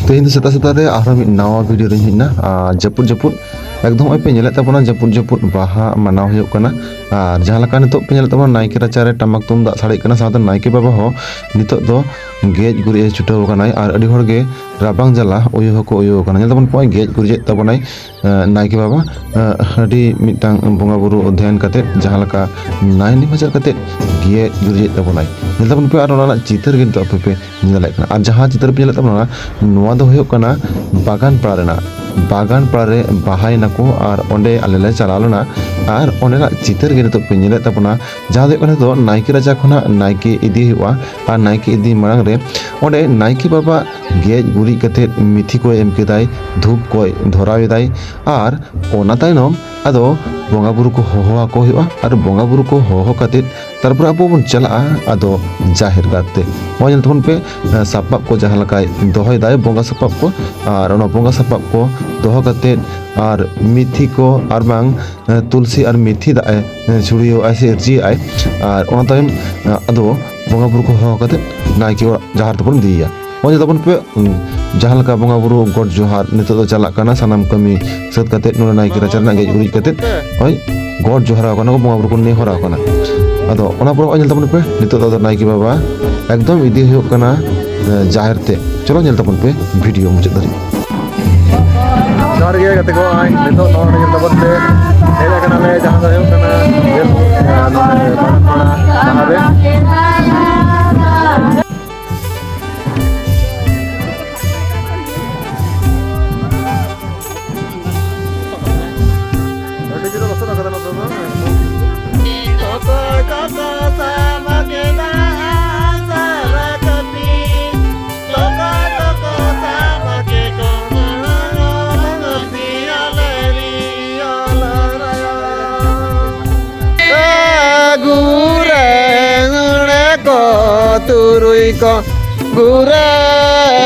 तेहन सेता सेता रे आरो मिद नावा वीडियो रे हिना जपुर जपुर एकदम पे नेले ताबोना जपुर जपुर बाहा मनाव हुयुग कना और जहां लका नितो पे नेले ताबोना नायके राचा रे टमाक तुमदाग साड़े कना साथे नायके बाबा हो नितो दो गेज गुरिज छुटाव कनाय और अडी हर गे राबांग जाला उयो हको उयो कना नेल ताबोन पय गेज गुरिज ताबोनाय नायके बाबा अडी मिटांग बोंगा बुरु अध्ययन कते जहां लका नाय निमजर कते गेज गुरिज ताबोनाय नेल ताबोन पे आरो ना चितर गे नितो पे नेले कना और जहां चितर पे नेले ताबोना नोआ दो हुयुग कना बागान पाड़ा रेना बागान पाड़े बाहाय नाको और ओंडे आलेले चलालोना और ओंडेना चितर गे नितो पे नेले ताबोना जहां दो कना तो नायके राजा खना नायके इदी हुआ और नायके इदी मांग रे ओंडे नायके बाबा गेज गुरी कते मिथि को एम केदाय धूप को धरावेदाय और ओना तायनम आदो बोंगा बुरु को होहो को हुआ और बोंगा बुरु को होहो कते तारपर अब बन चला आदो जाहिर गाते ओजन तबन पे सापाब को जहां लका दोहय दाय बोंगा सापाब को और ओना बोंगा सापाब को दोहो कते और मिथि को और बांग तुलसी और मिथि दाय छुड़ियो ऐसे जी आय और ओना तायम आदो बोंगा बुरु को होहो कते नायके जहार तबन दिया ओजे तबन पे जहां लका बोंगा बुरु गॉड जोहार नितो दो चला कना सनाम कमी सत कते नो नायके राचा ना गेज गुरी कते ओय गॉड जोहार कना को बोंगा बुरु को ने हरा कना अदो ओना पर ओय तबन पे नितो दो नायके बाबा एकदम इदी हुयुग कना जाहिर ते चलो नेल तबन पे वीडियो मुचाद धरि जोहार गे कते को आय नितो नो नेल तबन पे हेला कना ले जहां दो हुयुग कना गेल पाड़ा बाहरे तुरुई को गुरे